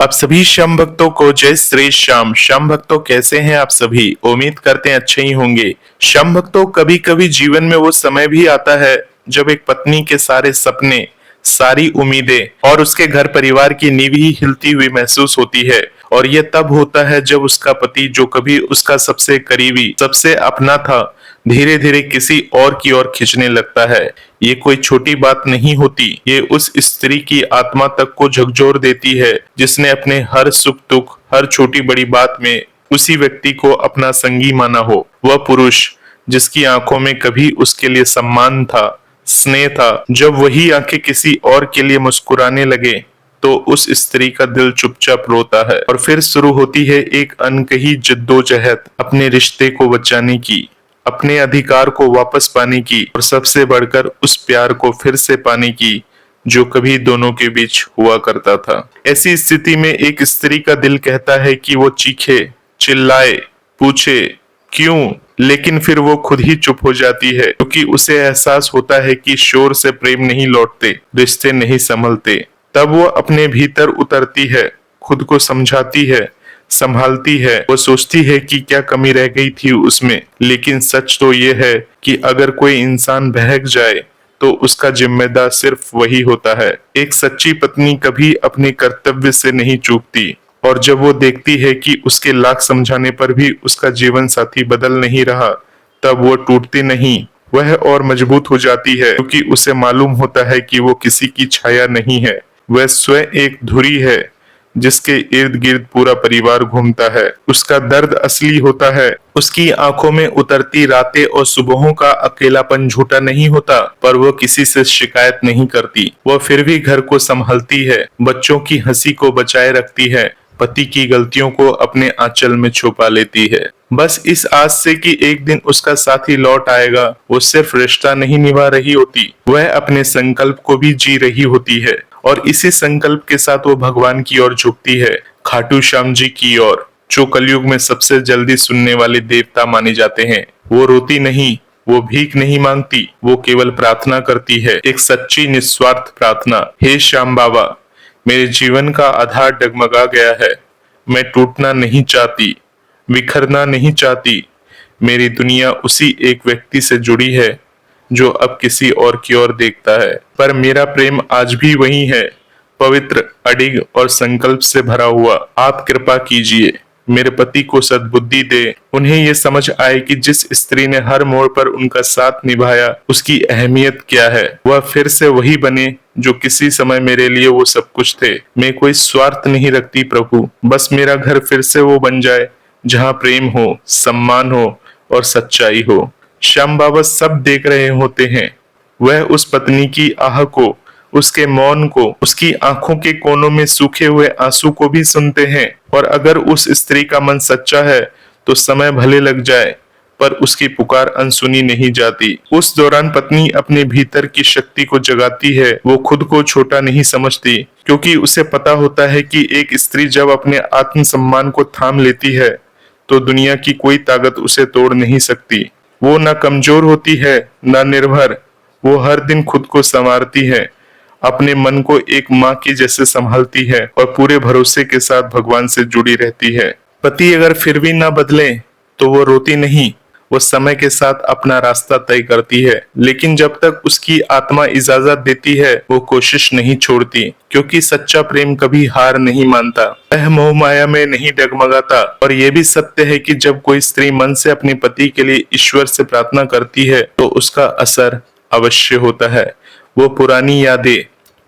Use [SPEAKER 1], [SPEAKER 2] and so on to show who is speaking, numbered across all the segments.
[SPEAKER 1] आप सभी श्याम भक्तों को जय श्री श्याम। श्याम भक्तों कैसे हैं आप सभी? उम्मीद करते हैं अच्छे ही होंगे। श्याम भक्तों कभी कभी जीवन में वो समय भी आता है जब एक पत्नी के सारे सपने, सारी उम्मीदें और उसके घर परिवार की नींव ही हिलती हुई महसूस होती है। और ये तब होता है जब उसका पति, जो कभी उसका सबसे करीबी, सबसे अपना था, धीरे धीरे किसी और की ओर खींचने लगता है। ये कोई छोटी बात नहीं होती, ये उस स्त्री की आत्मा तक को झकझोर देती है जिसने अपने हर सुख दुख, हर छोटी बड़ी बात में उसी व्यक्ति को अपना संगी माना हो। वह पुरुष जिसकी आंखों में कभी उसके लिए सम्मान था, स्नेह था, जब वही आंखें किसी और के लिए मुस्कुराने लगे तो उस स्त्री का दिल चुपचाप रोता है। और फिर शुरू होती है एक अनकही जद्दोजहद अपने रिश्ते को बचाने की, अपने अधिकार को वापस पाने की, और सबसे बढ़कर उस प्यार को फिर से पाने की जो कभी दोनों के बीच हुआ करता था। ऐसी स्थिति में एक स्त्री का दिल कहता है कि वो चीखे, चिल्लाए, पूछे क्यों, लेकिन फिर वो खुद ही चुप हो जाती है, क्योंकि उसे एहसास होता है कि शोर से प्रेम नहीं लौटते, रिश्ते नहीं संभलते। तब वो अपने भीतर उतरती है, खुद को समझाती है, संभालती है। वो सोचती है कि क्या कमी रह गई थी उसमें, लेकिन सच तो ये है कि अगर कोई इंसान बहक जाए तो उसका जिम्मेदार सिर्फ वही होता है। एक सच्ची पत्नी कभी अपने कर्तव्य से नहीं चूकती, और जब वो देखती है कि उसके लाख समझाने पर भी उसका जीवन साथी बदल नहीं रहा, तब वो टूटती नहीं, वह और मजबूत हो जाती है, क्योंकि उसे मालूम होता है कि वो किसी की छाया नहीं है, वह स्वयं एक धुरी है जिसके इर्द गिर्द पूरा परिवार घूमता है। उसका दर्द असली होता है, उसकी आंखों में उतरती रातें और सुबहों का अकेलापन झूठा नहीं होता। पर वो किसी से शिकायत नहीं करती, वह फिर भी घर को संभालती है, बच्चों की हंसी को बचाए रखती है, पति की गलतियों को अपने आंचल में छुपा लेती है, बस इस आस से कि एक दिन उसका साथी लौट आएगा। वो सिर्फ रिश्ता नहीं निभा रही होती, वह अपने संकल्प को भी जी रही होती है, और इसी संकल्प के साथ वो भगवान की ओर झुकती है, खाटू श्याम जी की ओर, जो कलयुग में सबसे जल्दी सुनने वाले देवता माने जाते हैं। वो रोती नहीं, वो भीख नहीं मांगती, वो केवल प्रार्थना करती है, एक सच्ची निस्वार्थ प्रार्थना। हे श्याम बाबा, मेरे जीवन का आधार डगमगा गया है, मैं टूटना नहीं चाहती, बिखरना नहीं चाहती। मेरी दुनिया उसी एक व्यक्ति से जुड़ी है जो अब किसी और की ओर देखता है, पर मेरा प्रेम आज भी वही है, पवित्र, अडिग और संकल्प से भरा हुआ। आप कृपा कीजिए, मेरे पति को सद्बुद्धि दे, उन्हें ये समझ आए कि जिस स्त्री ने हर मोड़ पर उनका साथ निभाया, उसकी अहमियत क्या है। वह फिर से वही बने जो किसी समय मेरे लिए वो सब कुछ थे। मैं कोई स्वार्थ नहीं रखती प्रभु, बस मेरा घर फिर से वो बन जाए जहाँ प्रेम हो, सम्मान हो और सच्चाई हो। श्याम बाबा सब देख रहे होते हैं, वह उस पत्नी की आह को, उसके मौन को, उसकी आंखों के कोनों में सूखे हुए आंसू को भी सुनते हैं। और अगर उस स्त्री का मन सच्चा है तो समय भले लग जाए, पर उसकी पुकार अनसुनी नहीं जाती। उस दौरान पत्नी अपने भीतर की शक्ति को जगाती है, वो खुद को छोटा नहीं समझती, क्योंकि उसे पता होता है कि एक स्त्री जब अपने आत्मसम्मान को थाम लेती है तो दुनिया की कोई ताकत उसे तोड़ नहीं सकती। वो न कमजोर होती है, न निर्भर, वो हर दिन खुद को संवारती है, अपने मन को एक माँ की जैसे संभालती है, और पूरे भरोसे के साथ भगवान से जुड़ी रहती है। पति अगर फिर भी ना बदले तो वो रोती नहीं, वो समय के साथ अपना रास्ता तय करती है, लेकिन जब तक उसकी आत्मा इजाजत देती है वो कोशिश नहीं छोड़ती, क्योंकि सच्चा प्रेम कभी हार नहीं मानता, वह मोह माया में नहीं डगमगाता। और ये भी सत्य है कि जब कोई स्त्री मन से अपने पति के लिए ईश्वर से प्रार्थना करती है तो उसका असर अवश्य होता है। वो पुरानी यादें,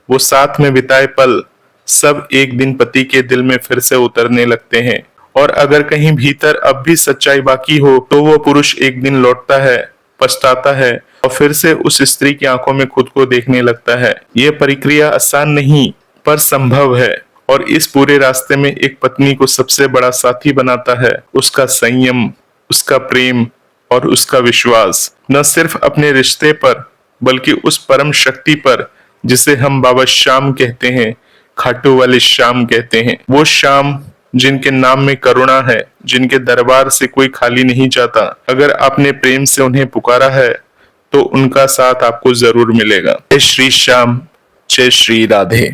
[SPEAKER 1] वो साथ में बिताए पल, सब एक दिन पति के दिल में फिर से उतरने लगते हैं। और अगर कहीं भीतर अब भी सच्चाई बाकी हो तो वो पुरुष एक दिन लौटता है, पछताता है, और फिर से उस स्त्री की आंखों में खुद को देखने लगता है। ये प्रक्रिया आसान नहीं पर संभव है, और इस पूरे रास्ते में एक पत्नी को सबसे बड़ा साथी बनाता है उसका संयम, उसका प्रेम और उसका विश्वास, न सिर्फ अपने रिश्ते पर बल्कि उस परम शक्ति पर जिसे हम बाबा श्याम कहते हैं, खाटू वाले श्याम कहते हैं। वो श्याम जिनके नाम में करुणा है, जिनके दरबार से कोई खाली नहीं जाता। अगर आपने प्रेम से उन्हें पुकारा है तो उनका साथ आपको जरूर मिलेगा। जय श्री श्याम, जय श्री राधे।